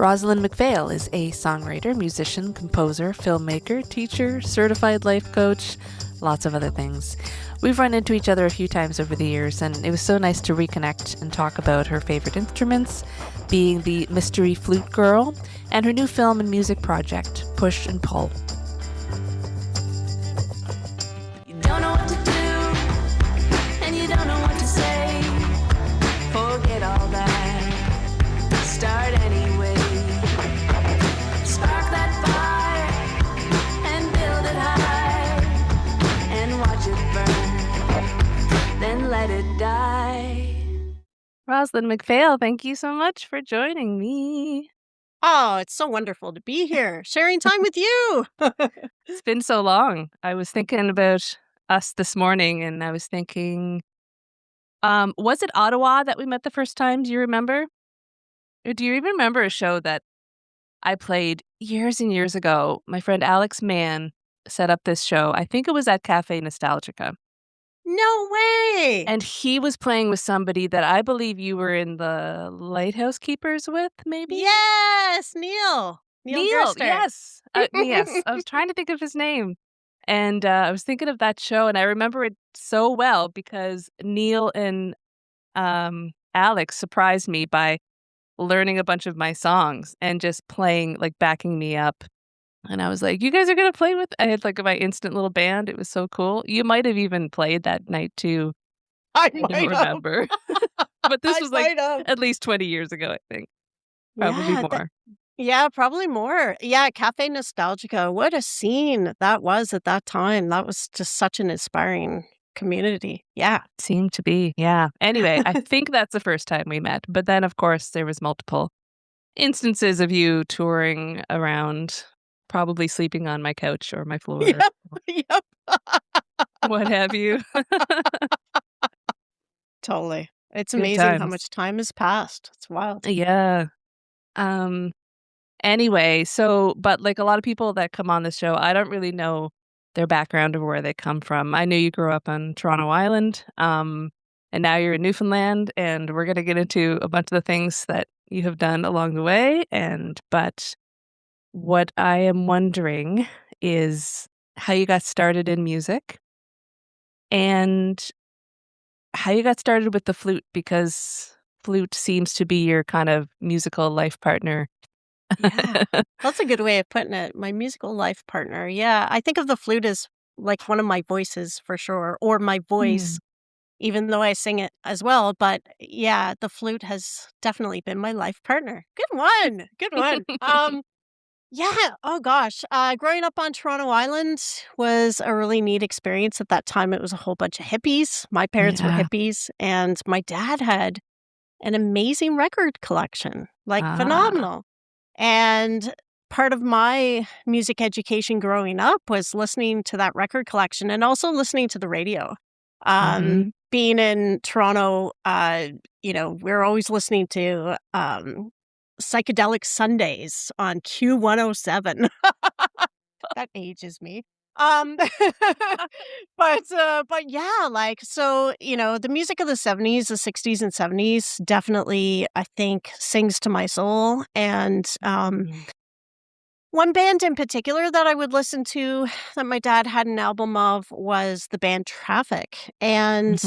Rozalind MacPhail is a songwriter, musician, composer, filmmaker, teacher, certified life coach, lots of other things. We've run into each other a few times over the years, and it was so nice to reconnect and talk about her favorite instruments, being the mystery flute girl, and her new film and music project, Push and Pull. You don't know what to do, and you don't know what to say. Forget all that. Start anyway. Spark that fire and build it high, and watch it burn, then let it die. Rozalind MacPhail, thank you so much for joining me. Oh, it's so wonderful to be here, sharing time with you. It's been so long. I was thinking about us this morning, and I was thinking, was it Ottawa that we met the first time? Do you remember? Or do you even remember a show that I played years and years ago? My friend Alex Mann set up this show. I think it was at Cafe Nostalgica. No way. And he was playing with somebody that I believe you were in the Lighthouse Keepers with, maybe? Yes, Neil. Neil, Gerster. yes. Yes, I was trying to think of his name. And I was thinking of that show, and I remember it so well because Neil and Alex surprised me by learning a bunch of my songs and just playing, like backing me up. And I was like, you guys are going to play with... I had like my instant little band. It was so cool. You might have even played that night too. I I don't might have. remember. But this I was like might have. at least 20 years ago, I think. Probably Yeah, more. Yeah, probably more. Yeah, Cafe Nostalgica. What a scene that was at that time. That was just such an inspiring community. Yeah. Seemed to be, yeah. Anyway, I think that's the first time we met. But then, of course, there was multiple instances of you touring around, probably sleeping on my couch or my floor, Yep. what have you. Totally. It's Good amazing how times. much time has passed. It's wild. Yeah. Anyway, so, but like a lot of people that come on this show, I don't really know their background or where they come from. I knew you grew up on Toronto Island, and now you're in Newfoundland, and we're going to get into a bunch of the things that you have done along the way. But what I am wondering is how you got started in music and how you got started with the flute, because flute seems to be your kind of musical life partner. Yeah. That's a good way of putting it. My musical life partner. Yeah. I think of the flute as like one of my voices for sure, or my voice, even though I sing it as well. But yeah, the flute has definitely been my life partner. Good one. Good one. Yeah. Oh gosh. Growing up on Toronto Island was a really neat experience. At that time, it was a whole bunch of hippies. My parents were Yeah. hippies, and my dad had an amazing record collection, like Ah. phenomenal. And part of my music education growing up was listening to that record collection and also listening to the radio. Being in Toronto, we're always listening to Psychedelic Sundays on Q107. That ages me. But yeah, like, so, the music of the 70s, the 60s and 70s definitely, I think, sings to my soul. And one band in particular that I would listen to that my dad had an album of was the band Traffic. And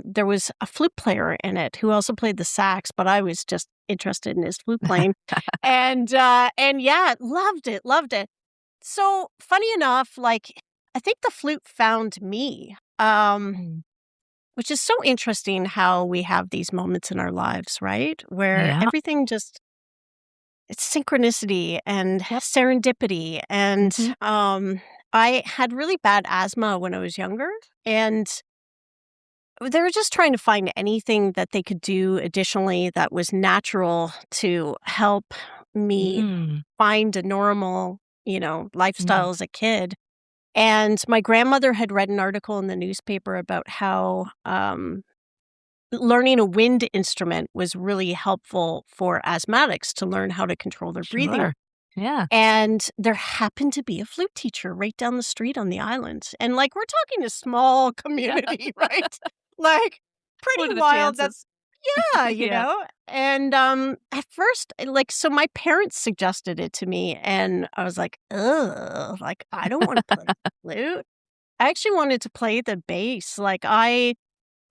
there was a flute player in it who also played the sax, but I was just interested in his flute playing. And yeah, loved it. So funny enough, like, I think the flute found me, which is so interesting how we have these moments in our lives, right? Where Yeah. everything just, it's synchronicity and serendipity. And I had really bad asthma when I was younger, and they were just trying to find anything that they could do additionally that was natural to help me find a normal lifestyle as a kid. And my grandmother had read an article in the newspaper about how learning a wind instrument was really helpful for asthmatics to learn how to control their breathing. Sure. Yeah. And there happened to be a flute teacher right down the street on the island. And like, we're talking a small community, right? Like, What are pretty the wild. chances? Yeah, Yeah. And, at first, so my parents suggested it to me, and I was like, "Ugh," like, "I don't wanna play flute." I actually wanted to play the bass,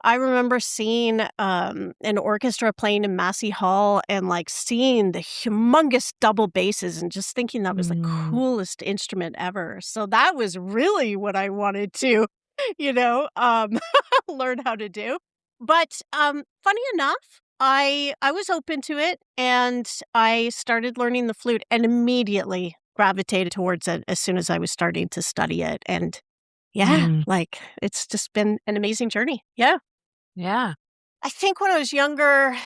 I remember seeing, an orchestra playing in Massey Hall and, seeing the humongous double basses and just thinking that was the Mm. coolest instrument ever. So that was really what I wanted to, you know, um, learn how to do. But, funny enough, I was open to it, and I started learning the flute and immediately gravitated towards it as soon as I was starting to study it, and yeah, Mm. it's just been an amazing journey. Yeah. Yeah. I think when I was younger,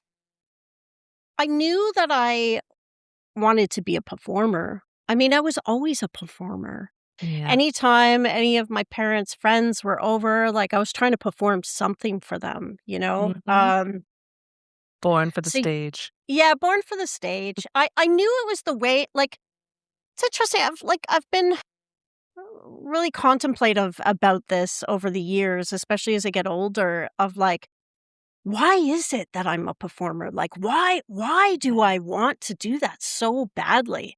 I knew that I wanted to be a performer. I mean, I was always a performer. Yeah. Anytime any of my parents' friends were over, I was trying to perform something for them, you know? Mhm. Born for the So stage. yeah, born for the stage. I knew it was the way, it's interesting. I've been really contemplative about this over the years, especially as I get older, of why is it that I'm a performer? Why do I want to do that so badly?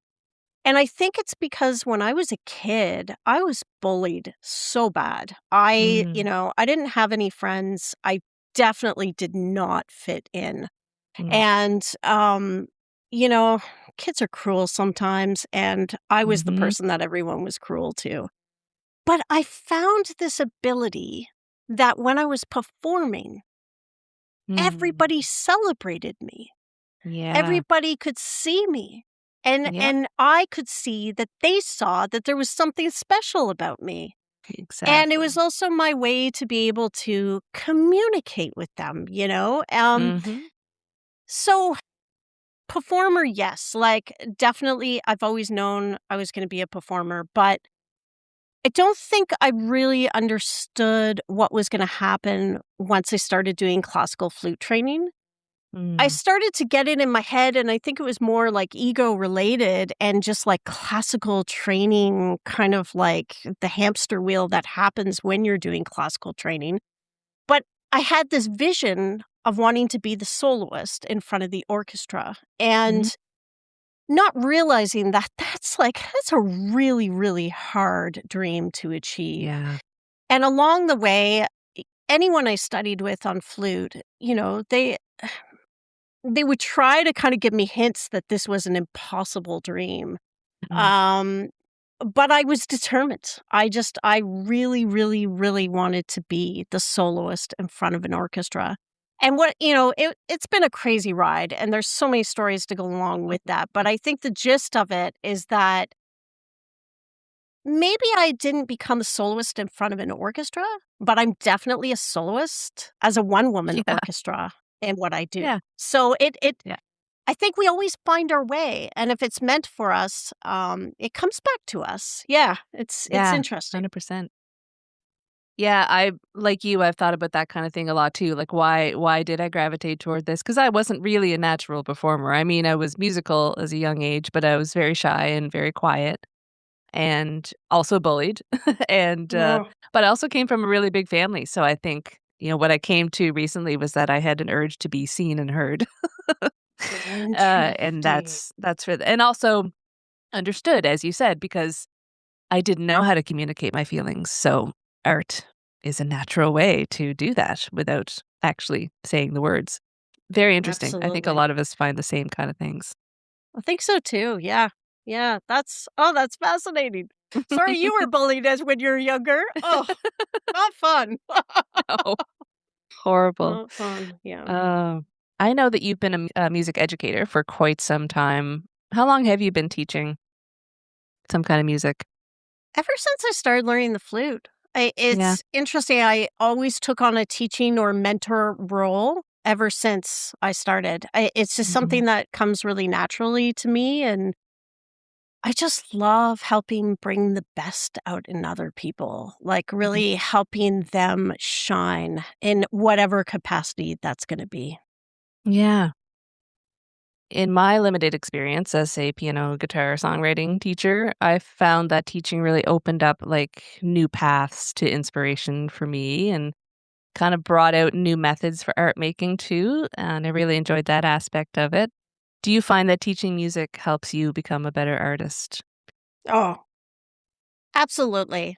And I think it's because when I was a kid, I was bullied so bad. Mm. I didn't have any friends. I definitely did not fit in. Mm. And you know, kids are cruel sometimes, and I was the Mhm. person that everyone was cruel to. But I found this ability that when I was performing, Mm. everybody celebrated me. Yeah. Everybody could see me, and Yep. and I could see that they saw that there was something special about me. And it was Exactly. also my way to be able to communicate with them. Mhm. So performer, yes, definitely I've always known I was gonna be a performer, but I don't think I really understood what was gonna happen once I started doing classical flute training. I Mm. started to get it in my head, and I think it was more, ego related and just, classical training, kind of like the hamster wheel that happens when you're doing classical training. But I had this vision of wanting to be the soloist in front of the orchestra Mhm. and not realizing that that's a really, really hard dream to achieve. Yeah. And along the way, anyone I studied with on flute, they would try to kinda give me hints that this was an impossible dream, Mm. um, but I was determined. I really, really, really wanted to be the soloist in front of an orchestra, and it's been a crazy ride, and there's so many stories to go along with that, but I think the gist of it is that maybe I didn't become a soloist in front of an orchestra, but I'm definitely a soloist as a one-woman Yeah. orchestra in what I do. Yeah. So it Yeah. I think we always find our way, and if it's meant for us, it comes back to us. Yeah, it's Yeah. interesting. 100%. Yeah, I like you, I've thought about that kinda thing a lot too, like, why did I gravitate toward this? Because I wasn't really a natural performer. I mean, I was musical as a young age, but I was very shy and very quiet and also bullied, and, Oh, but I also came from a really big family, so I think, what I came to recently was that I had an urge to be seen and heard, and interesting. that's for and also understood, as you said, because I didn't know how to communicate my feelings, so art is a natural way to do that without actually saying the words. Very interesting. I think a Absolutely. lot of us find the same kind of things. I think so too, yeah. Yeah, that's fascinating. Sorry you were bullied as when you were younger. Oh, not fun. Oh, horrible. Not fun, yeah. Uh, I know that you've been a music educator for quite some time. How long have you been teaching some kind of music? Ever since I started learning the flute, Yeah. it's interesting. I always took on a teaching or mentor role ever since I started. It's just Mhm. something that comes really naturally to me. And I just love helping bring the best out in other people, Mhm. really helping them shine in whatever capacity that's going to be. Yeah. In my limited experience as a piano, guitar, songwriting teacher, I found that teaching really opened up like new paths to inspiration for me and kind of brought out new methods for art making too, and I really enjoyed that aspect of it. Do you find that teaching music helps you become a better artist? Oh, absolutely.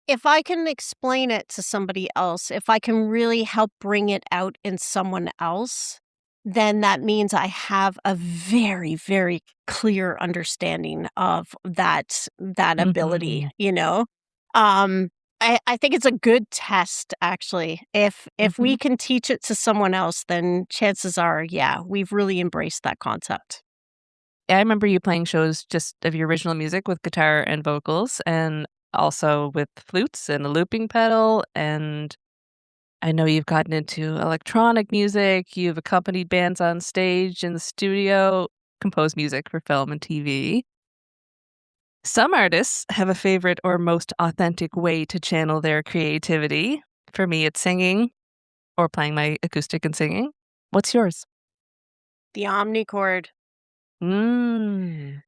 If I can explain it to somebody else, if I can really help bring it out in someone else, then that means I have a very, very clear understanding of that ability, Mhm. you know? Um, I think it's a good test actually. If we Mhm. can teach it to someone else, then chances are, yeah, we've really embraced that concept. I remember you playing shows just of your original music with guitar and vocals, and also with flutes and a looping pedal, and I know you've gotten into electronic music, you've accompanied bands on stage, in the studio, composed music for film and TV. Some artists have a favorite or most authentic way to channel their creativity. For me, it's singing or playing my acoustic and singing. What's yours? The omnichord. Mm.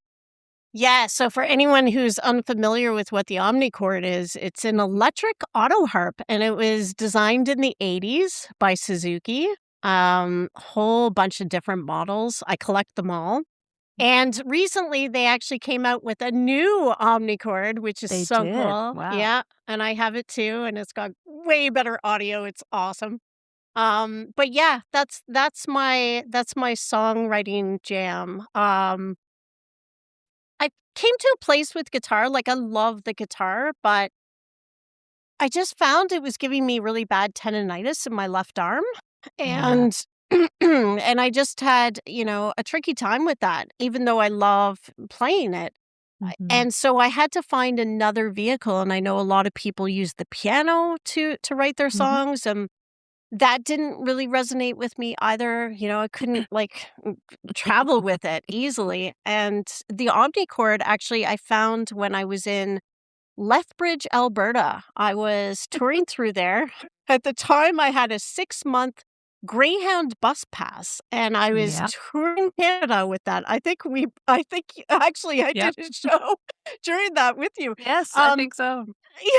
Yeah, so for anyone who's unfamiliar with what the omnichord is, it's an electric auto harp and it was designed in the 80s by Suzuki. Whole bunch of different models. I collect them all. And recently they actually came out with a new omnichord, which is They so did. cool. Wow. Yeah, and I have it too and it's got way better audio. It's awesome. But yeah, that's my songwriting jam. I came to a place with guitar, like, I love the guitar, but I just found it was giving me really bad tendinitis in my left arm, Yeah. and and I just had, a tricky time with that, even though I love playing it. Mhm. And so I had to find another vehicle, and I know a lot of people use the piano to write their Mhm. songs, and that didn't really resonate with me either. I couldn't, like, travel with it easily, and the Omnichord, actually, I found when I was in Lethbridge, Alberta. I was touring through there. At the time, I had a 6-month Greyhound bus pass, and I was Yeah. touring Canada with that. I think actually, I Yep. did a show during that with you. Yes, I Um, think so.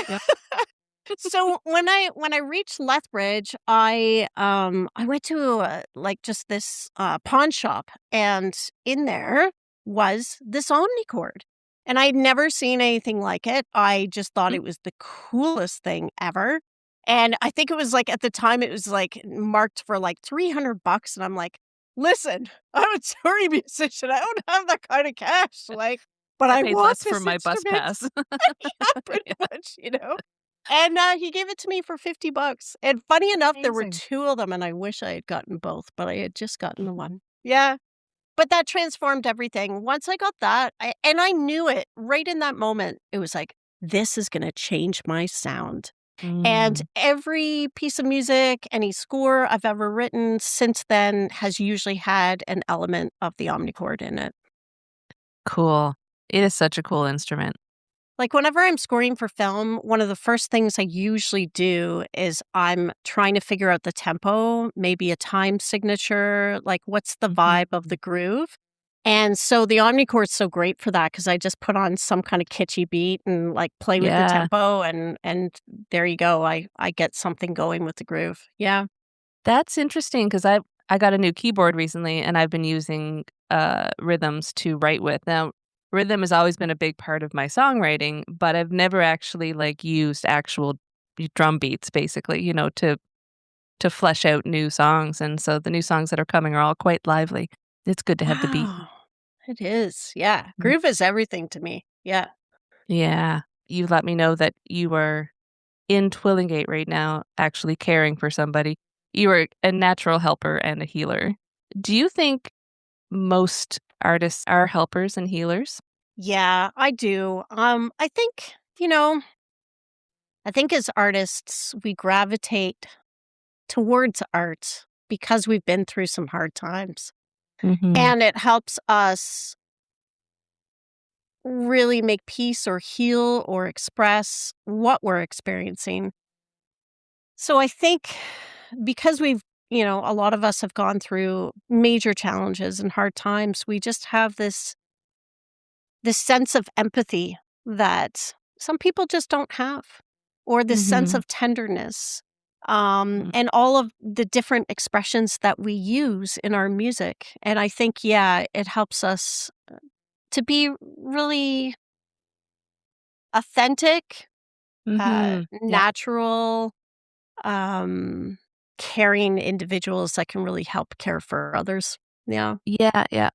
Yep. So when I reached Lethbridge, I went to like just this pawn shop, and in there was this Omnicord, and I'd never seen anything like it. I just thought Mm. it was the coolest thing ever, and I think it was like at the time it was like marked for like $300, and I'm like, listen, I'm a touring musician. I don't have that kind of cash, like, but I I paid want less for this my bus instrument. pass. Yeah, pretty much. And, he gave it to me for $50, and funny enough, there were Amazing. 2 of them, and I wish I had gotten both, but I had just gotten the Mhm. one. Yeah, but that transformed everything. Once I got that, I knew it right in that moment. It was like, "This is gonna change my sound." And Mm. every piece of music, any score I've ever written since then has usually had an element of the omnichord in it. Cool. It is such a cool instrument. Like, whenever I'm scoring for film, one of the first things I usually do is I'm trying to figure out the tempo, maybe a time signature, like, what's the vibe of Mhm. the groove? And so the Omnichord's so great for that because I just put on some kinda kitschy beat and, like, play with the Yeah. tempo, and there you go. I get something going with the groove. Yeah. That's interesting because I got a new keyboard recently, and I've been using, rhythms to write with. Now, rhythm has always been a big part of my songwriting, but I've never actually, like, used actual drum beats, basically, to flesh out new songs, and so the new songs that are coming are all quite lively. It's good to have the beat. Wow. It is. Yeah. Mm. Groove is everything to me. Yeah. Yeah. You let me know that you are in Twillingate right now, actually caring for somebody. You are a natural helper and a healer. Do you think most artists are helpers and healers? Yeah, I do. I think as artists, we gravitate towards art because we've been through some hard times. Mhm. And it helps us really make peace or heal or express what we're experiencing. So I think because a lot of us have gone through major challenges and hard times, we just have this sense of empathy that some people just don't have, or this sense Mhm. of tenderness. Mm. and all of the different expressions that we use in our music. And I think, yeah, it helps us to be really authentic, Yeah. natural, um, caring individuals that can really help care for others. Yeah. Yeah, yeah.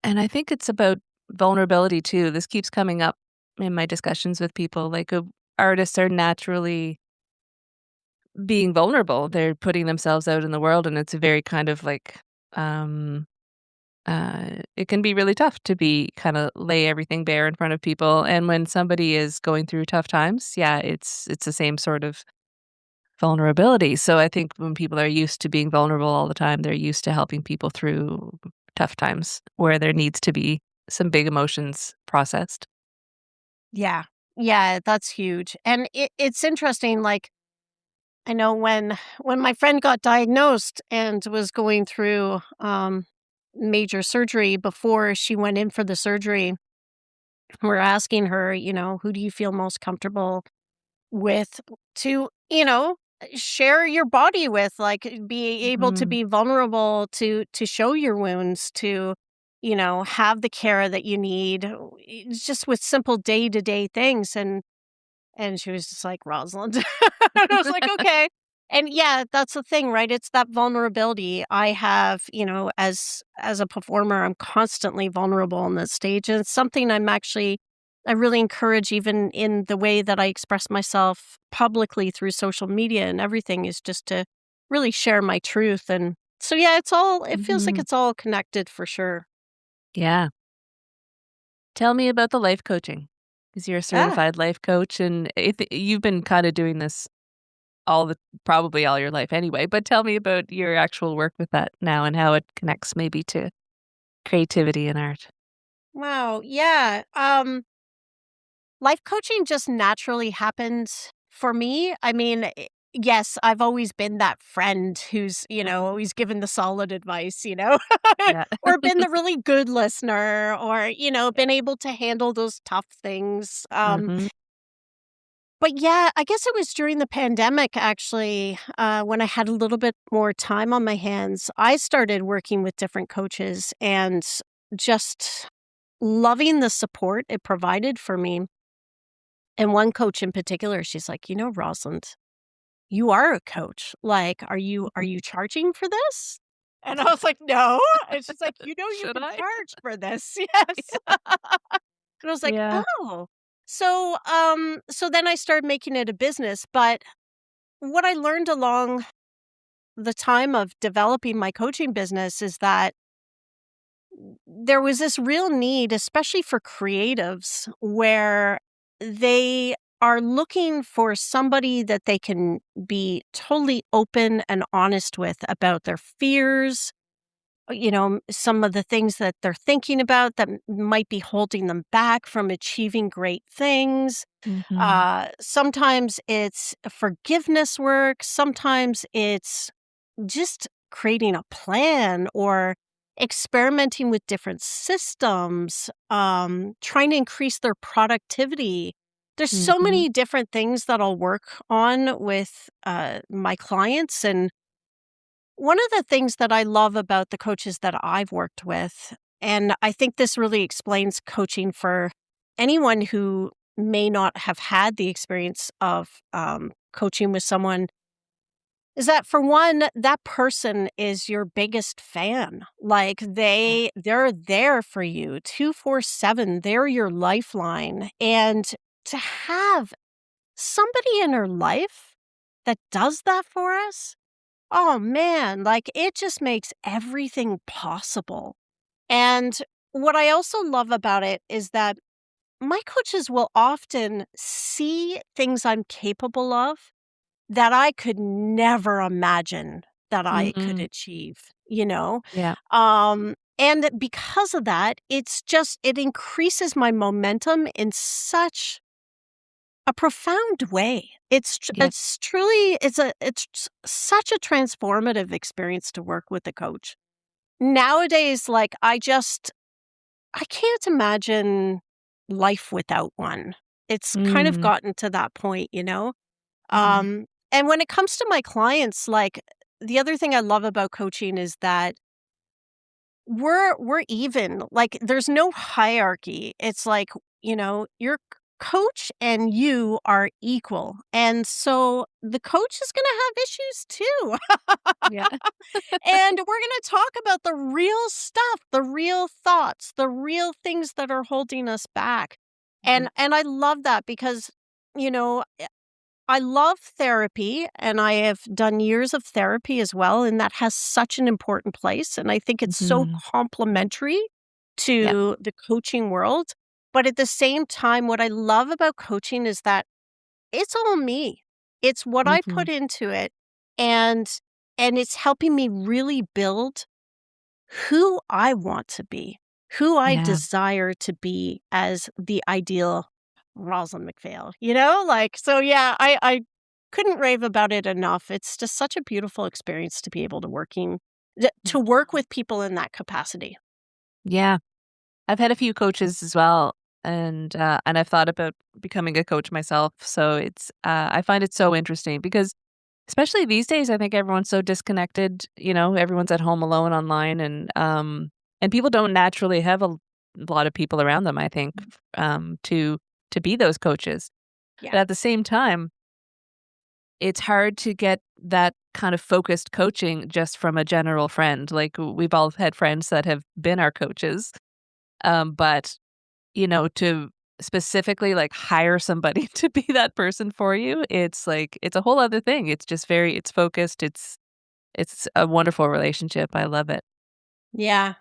And I think it's about vulnerability too. This keeps coming up in my discussions with people. Like, artists are naturally being vulnerable. They're putting themselves out in the world, and it's a very kind of like, um, it can be really tough to be kind of lay everything bare in front of people. And when somebody is going through tough times, yeah, it's the same sort of vulnerability. So I think when people are used to being vulnerable all the time, they're used to helping people through tough times where there needs to be some big emotions processed. Yeah. Yeah, that's huge. And it's interesting, like, I know when my friend got diagnosed and was going through major surgery, before she went in for the surgery, we're asking her, who do you feel most comfortable with to, share your body with, like, be able to Mhm. be vulnerable, to show your wounds, to, have the care that you need. It's just with simple day-to-day things. And she was just like, "Rosalind." And I was like, "Okay." And yeah, that's the thing, right? It's that vulnerability. I have, as a performer, I'm constantly vulnerable on the stage. And it's something I really encourage, even in the way that I express myself publicly through social media and everything, is just to really share my truth. And so yeah, it feels like Mhm. it's all connected for sure. Yeah. Tell me about the life coaching, because 'cause you're a Ah. certified life coach, and you've been kinda doing this probably all your life anyway, but tell me about your actual work with that now and how it connects maybe to creativity and art. Wow. Yeah. Life coaching just naturally happens for me. I mean, yes, I've always been that friend who's, always given the solid advice, Yeah. or been the really good listener, or, been able to handle those tough things. Mhm. But yeah, I guess it was during the pandemic, actually, when I had a little bit more time on my hands. I started working with different coaches and just loving the support it provided for me. And one coach in particular, she's like, Rosalind, you are a coach. Like, are you charging for this? And I was like, no. And she's like, you Should can I? charge for this. Yes. And I was like, Yeah. oh. So then I started making it a business. But what I learned along the time of developing my coaching business is that there was this real need, especially for creatives, where they are looking for somebody that they can be totally open and honest with about their fears, some of the things that they're thinking about that might be holding them back from achieving great things. Mhm. Sometimes it's forgiveness work, sometimes it's just creating a plan or experimenting with different systems, trying to increase their productivity. There's so Mhm. many different things that I'll work on with my clients. And one of the things that I love about the coaches that I've worked with, and I think this really explains coaching for anyone who may not have had the experience of coaching with someone, is that, for one, that person is your biggest fan. Like, Yeah. they're there for you 247. They're your lifeline. And to have somebody in our life that does that for us, oh man, like, it just makes everything possible. And what I also love about it is that my coaches will often see things I'm capable of that I could never imagine that I could Mhm. achieve, Yeah. And because of that, it increases my momentum in such a profound way. Yeah. It's such a transformative experience to work with a coach. Nowadays, like, I can't imagine life without one. It's kind of Mm. gotten to that point, Mhm. And when it comes to my clients, like, the other thing I love about coaching is that we're even. Like, there's no hierarchy. It's like, your coach and you are equal. And so the coach is going to have issues too. Yeah. And we're going to talk about the real stuff, the real thoughts, the real things that are holding us back. Mhm. And I love that because, you know, I love therapy and I have done years of therapy as well. And that has such an important place. And I think it's so Mhm. complementary Yep. to the coaching world. But at the same time, what I love about coaching is that it's all me. It's what I Mhm. put into it. And it's helping me really build who I want to be, who I Yeah. desire to be as the ideal Rozalind MacPhail, Like, so yeah, I couldn't rave about it enough. It's just such a beautiful experience to be able to work with people in that capacity. Yeah. I've had a few coaches as well, and I've thought about becoming a coach myself. So I find it so interesting because especially these days, I think everyone's so disconnected. Everyone's at home alone online, and people don't naturally have a lot of people around them. I think to be those coaches, Yeah. but at the same time, it's hard to get that kind of focused coaching just from a general friend. Like we've all had friends that have been our coaches, but to specifically, like, hire somebody to be that person for you, it's like it's a whole other thing. It's focused, it's a wonderful relationship, I love it. Yeah.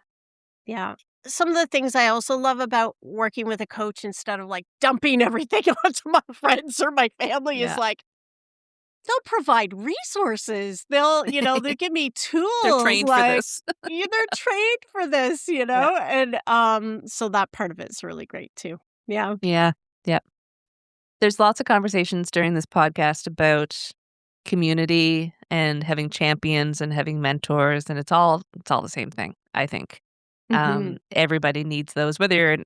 Yeah. Some of the things I also love about working with a coach instead of like dumping everything onto my friends or my family is Yeah. like, they'll provide resources. They'll give me They're tools, trained for like, this. they're trained for this, Yeah. and, so that part of it's really great too. Yeah. Yeah. Yep. There's lots of conversations during this podcast about community and having champions and having mentors, and it's all the same thing, I think. Mhm. Everybody needs those, whether you're,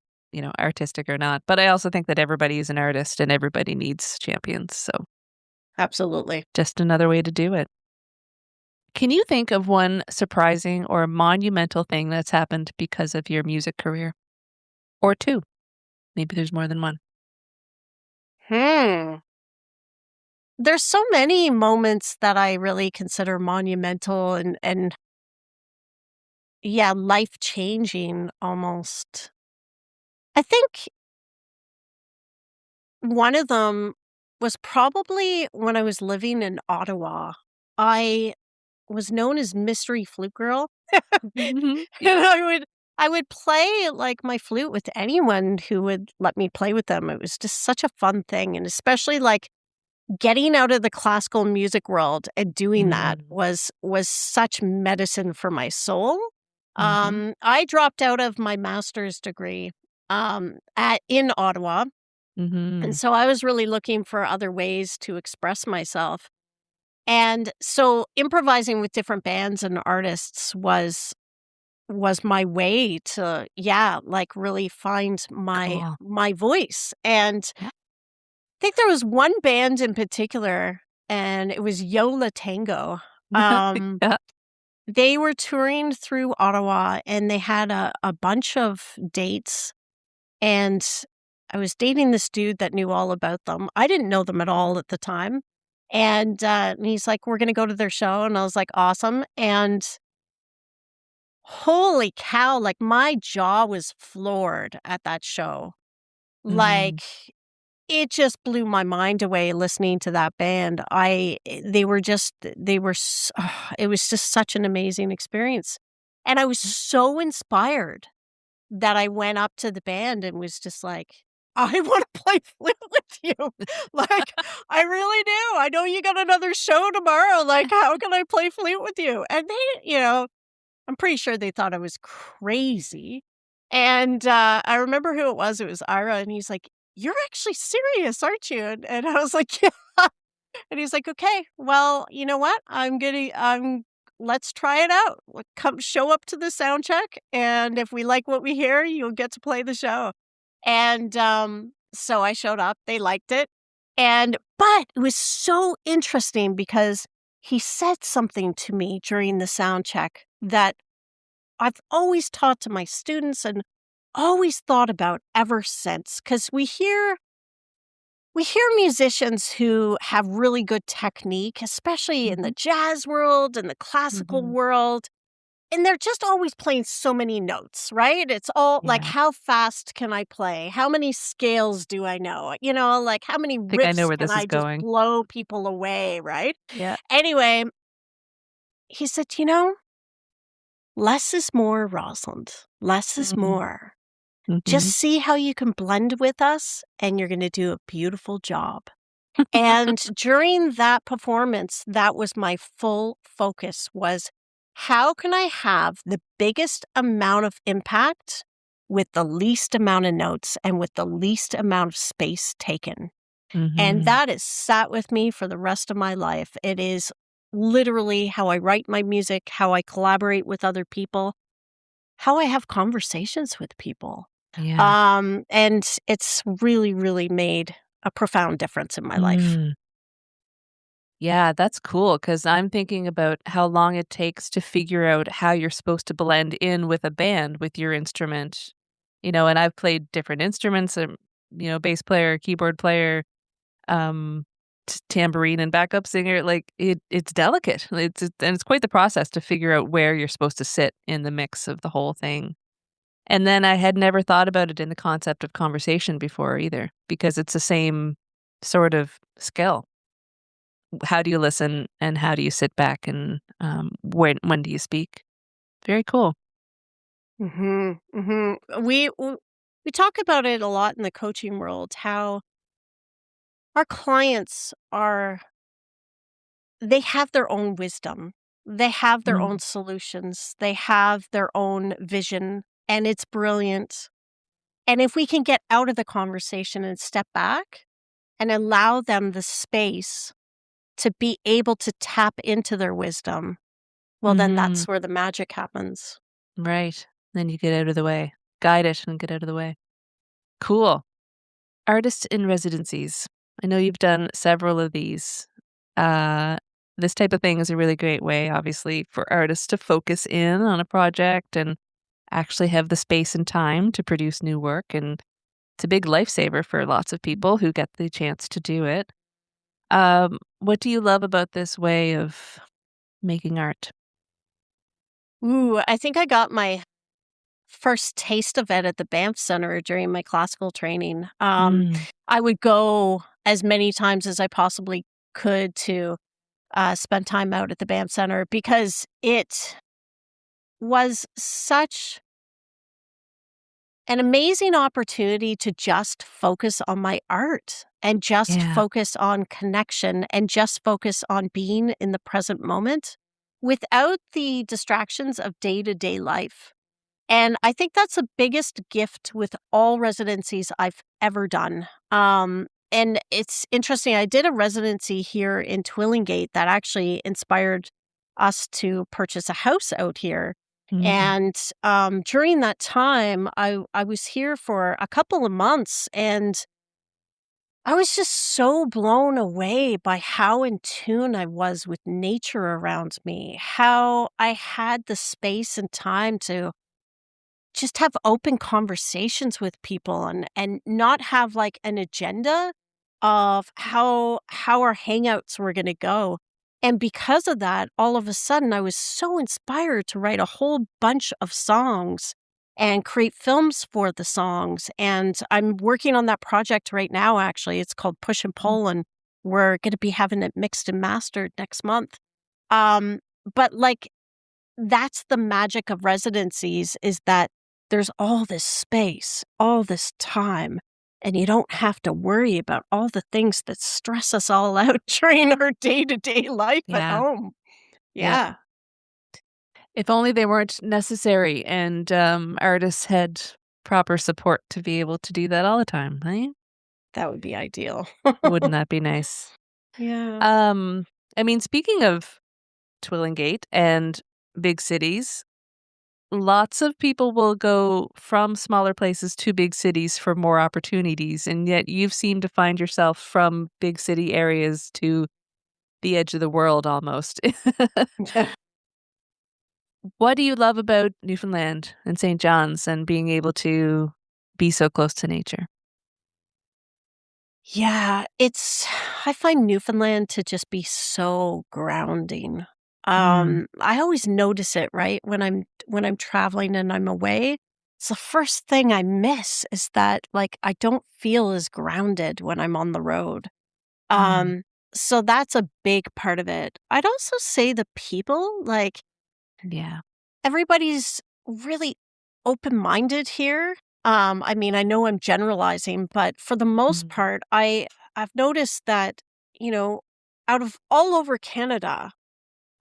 artistic or not. But I also think that everybody is an artist and everybody needs champions. So Absolutely. just another way to do it. Can you think of one surprising or monumental thing that's happened because of your music career? Or two? Maybe there's more than one. Hmm. There's so many moments that I really consider monumental and yeah, life-changing almost. I think one of them was probably when I was living in Ottawa. I was known as Mystery Flute Girl, Mhm. and Yeah. I would play, like, my flute with anyone who would let me play with them. It was just such a fun thing, and especially, like, getting out of the classical music world and doing that Mm. was such medicine for my soul. Mhm. I dropped out of my master's degree, at in Ottawa, and Mhm. so I was really looking for other ways to express myself. And so improvising with different bands and artists was my way to, yeah, like, really find my Cool. my voice. And Yeah. I think there was one band in particular, and it was Yola Tango. Um, Yeah. they were touring through Ottawa, and they had a bunch of dates, and I was dating this dude that knew all about them. I didn't know them at all at the time. And he's like, "We're gonna go to their show," and I was like, "Awesome." And holy cow, like, my jaw was floored at that show. Mhm. Like, it just blew my mind away listening to that band. They were it was just such an amazing experience. And I was Yeah. so inspired that I went up to the band and was just like, "I wanna play flute with you." Like, "I really do. I know you got another show tomorrow, like, how can I play flute with you?" And I'm pretty sure they thought I was crazy. And I remember who it was Ira, and he's like, "You're actually serious, aren't you?" And I was like, "Yeah." And he's like, "Okay, well, you know what? Let's try it out. Come show up to the sound check, and if we like what we hear, you'll get to play the show." And so I showed up. They liked it. But it was so interesting because he said something to me during the sound check that I've always taught to my students and always thought about ever since. Because we hear musicians who have really good technique, especially in the jazz world and the classical Mhm. world. And they're just always playing so many notes, right? It's all like, Yeah. how fast can I play? How many scales do I know? Like how many I think I know riffs where can this is I just going. blow people away, right? Yeah. Anyway, he said, less is more, Rosalind. Less is Mhm. more. Just Mhm. see how you can blend with us, and you're going to do a beautiful job. And during that performance, that was my full focus was how can I have the biggest amount of impact with the least amount of notes and with the least amount of space taken? And Mhm. that has sat with me for the rest of my life. It is literally how I write my music, how I collaborate with other people, how I have conversations with people. Yeah. And it's really, really made a profound difference in my life. Mm. Yeah, that's cool because I'm thinking about how long it takes to figure out how you're supposed to blend in with a band with your instrument. And I've played different instruments, bass player, keyboard player, um, tambourine and backup singer. Like it's delicate. And it's quite the process to figure out where you're supposed to sit in the mix of the whole thing. And then I had never thought about it in the concept of conversation before either, because it's the same sort of skill. How do you listen and how do you sit back and when do you speak? Very cool. Mhm, mhm. We talk about it a lot in the coaching world, how our clients they have their own wisdom. They have their own Mm. solutions. They have their own vision, and it's brilliant. And if we can get out of the conversation and step back and allow them the space to be able to tap into their wisdom, well, then Mhm. that's where the magic happens. Right. Then you get out of the way. Guide it and get out of the way. Cool. Artists in residencies. I know you've done several of these. Uh, this type of thing is a really great way, obviously, for artists to focus in on a project and actually have the space and time to produce new work. And it's a big lifesaver for lots of people who get the chance to do it. What do you love about this way of making art? Ooh, I think I got my first taste of it at the Banff Center during my classical training. Mm. I would go as many times as I possibly could to spend time out at the Banff Center because it was such an amazing opportunity to just focus on my art and just Yeah. focus on connection and just focus on being in the present moment without the distractions of day to day life. And I think that's the biggest gift with all residencies I've ever done. And it's interesting. I did a residency here in Twillingate that actually inspired us to purchase a house out here. Mm. And during that time, I was here for a couple of months and I was just so blown away by how in tune I was with nature around me, how I had the space and time to just have open conversations with people and not have like an agenda of how our hangouts were going to go. And because of that, all of a sudden I was so inspired to write a whole bunch of songs and create films for the songs. And I'm working on that project right now actually. It's called Push and Mm. Pull and we're going to be having it mixed and mastered next month. But like that's the magic of residencies is that there's all this space, all this time, and you don't have to worry about all the things that stress us all out during our day-to-day life at Yeah. home. Yeah. Yeah, If only they weren't necessary and artists had proper support to be able to do that all the time, right? that would be ideal. Wouldn't that be nice? Yeah. Um, I mean, speaking of Twillingate and big cities, lots of people will go from smaller places to big cities for more opportunities, and yet you've seemed to find yourself from big city areas to the edge of the world almost. What do you love about Newfoundland and St. John's and being able to be so close to nature? Yeah, I find Newfoundland to just be so grounding. Mm, I always notice it, right? When I'm traveling and I'm away. It's the first thing I miss is that like I don't feel as grounded when I'm on the road. mm, Um, so that's a big part of it. I'd also say the people, like yeah. everybody's really open-minded here. I mean, I know I'm generalizing, but for the most Mm, part, I've noticed that, you know, out of all over Canada,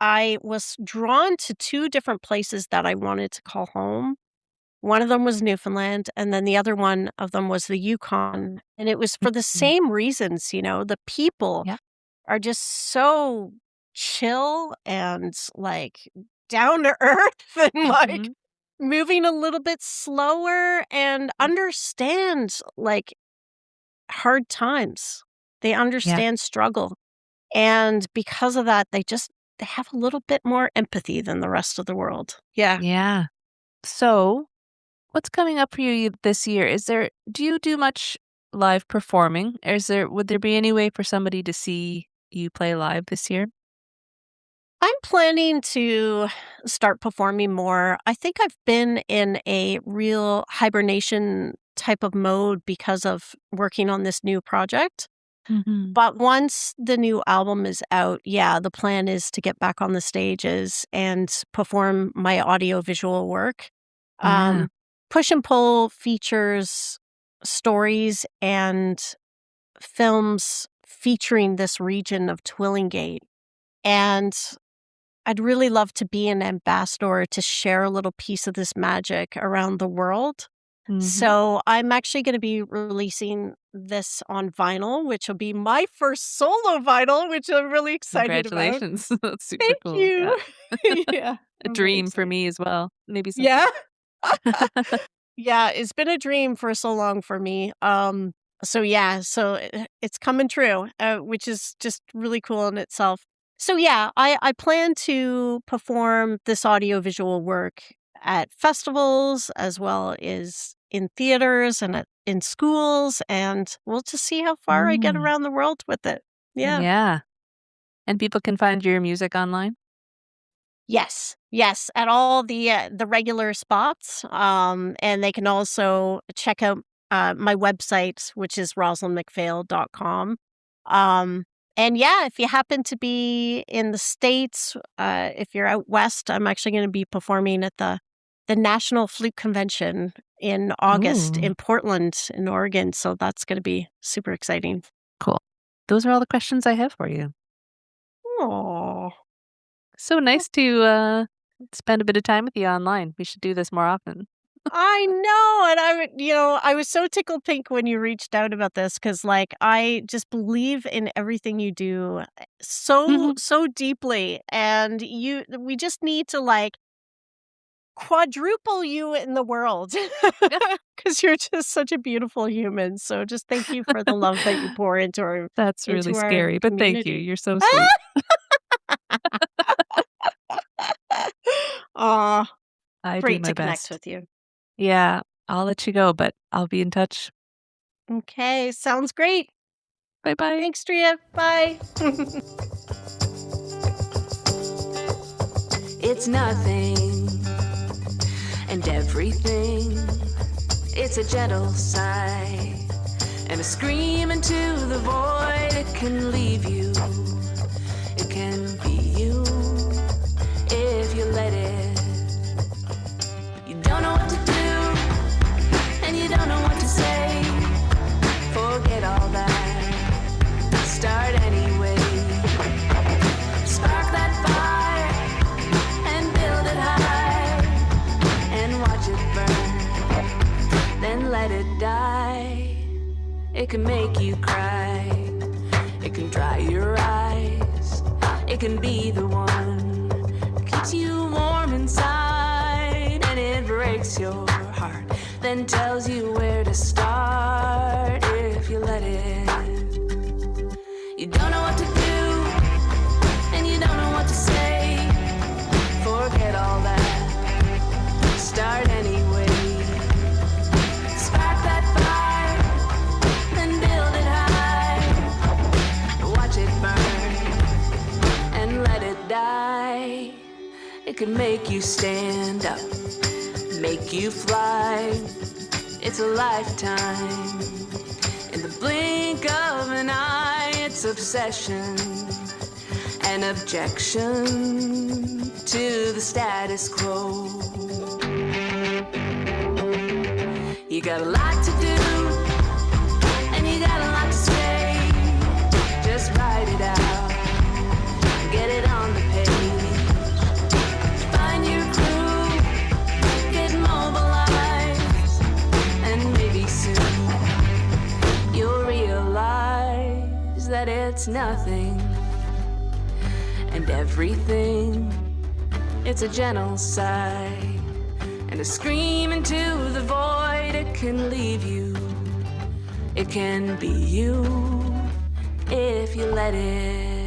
I was drawn to two different places that I wanted to call home. One of them was Newfoundland, and then the other one of them was the Yukon. And it was for the mm, same reasons, the people yeah. are just so chill and like down to earth and like Mhm, moving a little bit slower and mm, understand like hard times. They yeah. understand struggle. And because of that, they have a little bit more empathy than the rest of the world. Yeah. Yeah. So, what's coming up for you this year? Do you do much live performing? Would there be any way for somebody to see you play live this year? I'm planning to start performing more. I think I've been in a real hibernation type of mode because of working on this new project. Mhm. But once the new album is out, yeah, the plan is to get back on the stages and perform my audio-visual work. Yeah. Um, Push and Pull features stories and films featuring this region of Twillingate. And I'd really love to be an ambassador to share a little piece of this magic around the world. Mhm. So I'm actually going to be releasing this on vinyl, which will be my first solo vinyl, which I'm really excited about. Congratulations. That's super Thank cool. Yeah. you. Yeah, A I'm really dream for excited. me as well. Maybe Yeah. someday. Yeah, it's been a dream for so long for me. So yeah, it's coming true, which is just really cool in itself. So yeah, I plan to perform this audiovisual work at festivals as well as in theaters and in schools, and we'll just see how far I get Mm. around the world with it. Yeah. Yeah. And people can find your music online? Yes, yes, at all the regular spots, and they can also check out, my website, which is rosalindmacphail.com. Um, and yeah, if you happen to be in the States, if you're out west, I'm actually gonna be performing at the National Flute Convention in August Ooh, in Portland, in Oregon, so that's gonna be super exciting. cool. Those are all the questions I have for you. Oh. So nice to, spend a bit of time with you online. We should do this more often. I know, and I was so tickled pink when you reached out about this because, like, I just believe in everything you do so Mhm. so deeply, and we just need to like quadruple you in the world Yeah. because you're just such a beautiful human. So just thank you for the love that you pour That's really into our scary, but thank you. community. You're so sweet. Aw, I do great to my connect best. with you. Yeah, I'll let you go, but I'll be in touch. Okay, sounds great. Bye-bye. Thanks, Drea. Bye. It's nothing and everything. It's a gentle sigh and a scream into the void. It can leave you. It can be you if you let it. You don't know what to do and you don't know what to say. Forget all that. Start anyway. Spark that fire and build it high and watch it burn. Then let it die. It can make you cry. It can dry your eyes. It can be the one that keeps you warm inside. And breaks your heart, then tells you where to start if you let it. You don't know what to do, and you don't know what to say. Forget all that, start anyway. Spark that fire, then build it high. Watch it burn, and let it die. It can make you stand up, make you fly. It's a lifetime. In the blink of an eye, it's obsession and objection to the status quo. You got a lot to do, and you got a lot to say. Just write it out, get it on the page. Find your crew, get mobilized, and maybe soon you'll realize that it's nothing and everything. It's a gentle sigh and a scream into the void. It can leave you, it can be you if you let it.